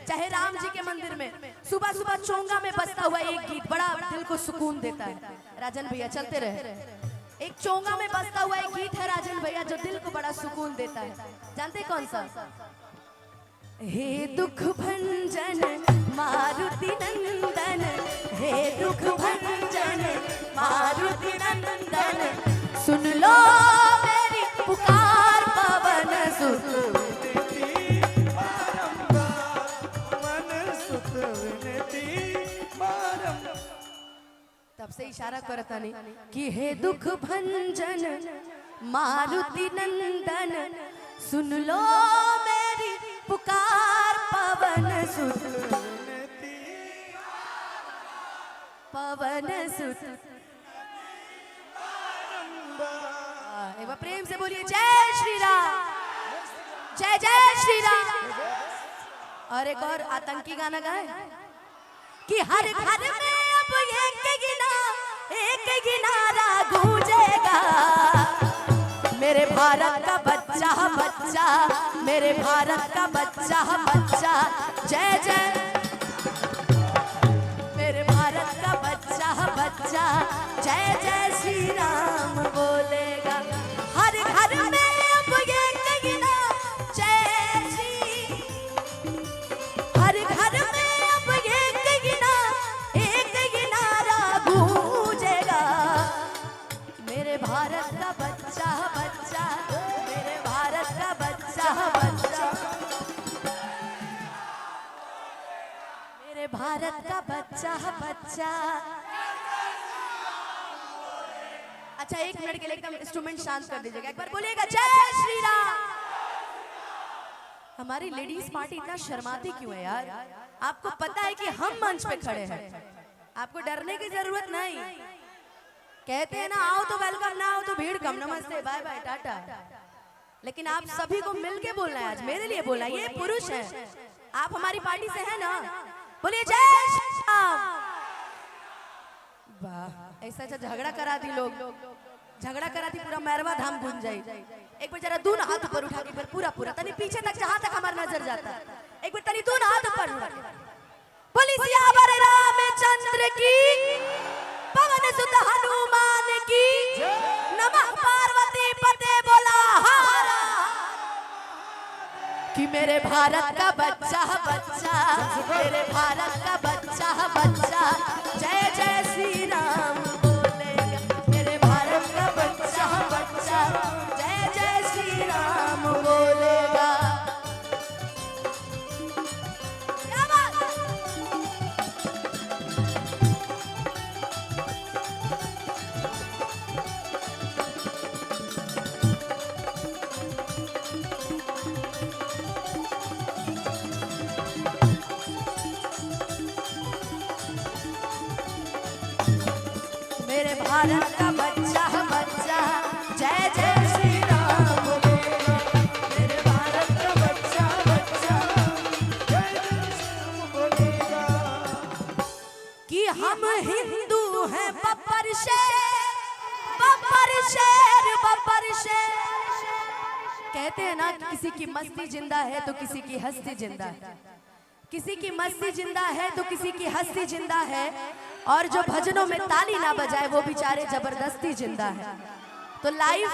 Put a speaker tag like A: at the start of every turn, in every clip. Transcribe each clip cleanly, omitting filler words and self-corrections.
A: चाहे राम जी के मंदिर में सुबह सुबह चोंगा में बजता हुआ एक गीत बड़ा दिल को सुकून देता है। राजन भैया चलते रहे। एक चोंगा में बजता हुआ एक गीत है राजन भैया जो दिल को बड़ा सुकून देता है। जानते कौन सा? हे दुख भंजन मारुति नंदन, हे दुख भंजन मारुति नंदन, सुन लो मेरी पुकार पवन सुत। तब से इशारा करता नहीं कि हे दुख भंजन मारुति नंदन, सुन लो मेरी पुकार पवन सुत, पवन सुत। एक बार प्रेम से बोलिए जय श्री राम, जय जय श्री राम। और एक और आतंकी गाना गाए कि हर घर में अब एक गिनारा गूंजेगा, मेरे भारत का बच्चा बच्चा, मेरे भारत का बच्चा बच्चा, जय जय मेरे भारत का बच्चा बच्चा, जय जय श्री राम बोलेगा। हर घर में अब ये गिना जय श्री, हर घर में अब ये गिना एक गिनारा गूंजेगा, मेरे भारत का बच्चा बच्चा, मेरे भारत का बच्चा बच्चा, मेरे भारत का बच्चा बच्चा। अच्छा एक मिनट के लिए एकदम इंस्ट्रूमेंट शांत कर दीजिएगा, एक बार बोलिएगा जय श्री राम। हमारी लेडीज पार्टी इतना शर्माती क्यों है यार? आपको पता है कि हम मंच पे खड़े हैं, आपको डरने की जरूरत नहीं। कहते हैं ना आओ तो वेलकम, ना आओ तो भीड़ कम, नमस्ते बाय बाय टाटा। लेकिन आप सभी को मिलके बोलना है, आज मेरे लिए बोलना है। ये पुरुष है, आप हमारी पार्टी से हैं ना, बोलिए जय श्री राम। वाह ऐसा ऐसा झगड़ा करा दी, लोग झगड़ा करा दी, पूरा मैरवा धाम गूंज जाए। एक बार जरा दोनों हाथ ऊपर उठा के फिर पूरा पूरा तनी पीछे तक जहां तक हमारा नजर जाता है, एक बार तनी दोनों हाथ ऊपर उठा के बोली सियावर रामचंद्र की, पवन सुत हनुमान की, नमः पार्वती पते बोला हारा। कि मेरे भारत का बच्चा बच्चा, मेरे भारत का बच्चा बच्चा, जय जय श्री राम बोलेगा। मेरे भारत का बच्चा बच्चा, जय जय श्री राम बोलेगा। क्या बात? मेरे भारत का बच्चा बच्चा, जय जय श्री राम बोलेगा। मेरे भारत का बच्चा बच्चा, जय जय श्री राम बोलेगा। कि हम हिंदू हैं बब्बर शेर, बब्बर शेर, बब्बर शेर। कहते हैं ना किसी की मस्ती जिंदा है तो किसी की हस्ती जिंदा है, किसी की मस्ती जिंदा है तो किसी की हस्ती जिंदा है, और जो भजनों में ताली ना बजाए वो बेचारे जबरदस्ती जिंदा है। तो लाइव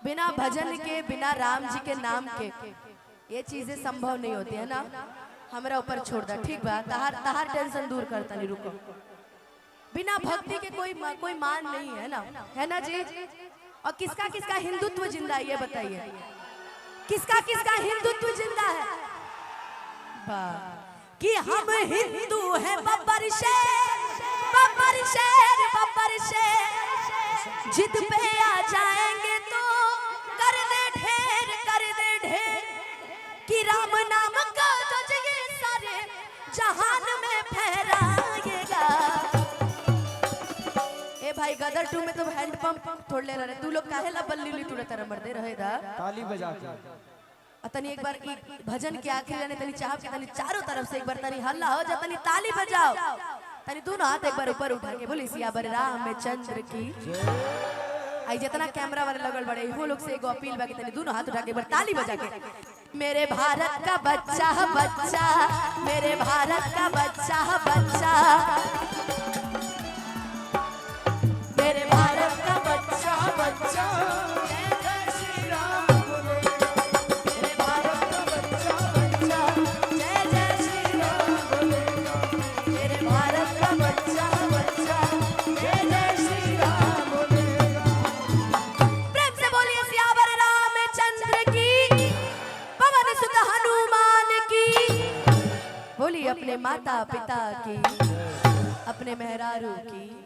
A: बिना भजन के, बिना राम जी के नाम के ये चीजें संभव नहीं होती है ना। हमारा ऊपर छोड़ दा, ठीक बा, तहार टेंशन दूर करता नहीं, रुको। बिना भक्ति के कोई मान नहीं है ना, है ना जी। और किसका किसका हिंदुत्व जिंदा है ये बताइए, किसका किसका हिंदुत्व जिंदा है? कि हम हिंदू हैं बब्बर शेर, बब्बर शेर, बब्बर शेर। जिद पे आ जाएंगे तो कर दे ढेर, कर दे ढेर। कि राम नाम का जो ये सारे जहान में फहराएगा। ए भाई गदर 2 में तो हैंड पंप थोड़ ले रहे, तू लोग काहे ला बल्ली टूटे तरह मरदे रहे दा
B: ताली बजा के।
A: तनी एक बार भजन के आखिरी रहने तनी चाह के तनी चारों तरफ से एक बार तनी हल्ला हो जा, तनी ताली बजाओ, तनी दोनों हाथ एक बार ऊपर उठा के बोली सियावर रामचंद्र की। आई जितना कैमरा वाले लगल बड़े वो लोग से एगो अपील बा कि तनी दोनों हाथ उठा के एक बार ताली बजा के मेरे भारत का बच्चा बच्चा, मेरे भारत का बच्चा बच्चा, मेरे भारत का बच्चा बच्चा, जय जय श्री राम बोलेगा। मेरे भारत का बच्चा बच्चा, जय जय श्री राम बोलेगा। मेरे भारत का बच्चा बच्चा, जय जय श्री राम बोलेगा। प्रेम से बोलिए सियावर रामचंद्र की, पवन सुत हनुमान की। बोलिए अपने माता पिता की, अपने मेहरारू की।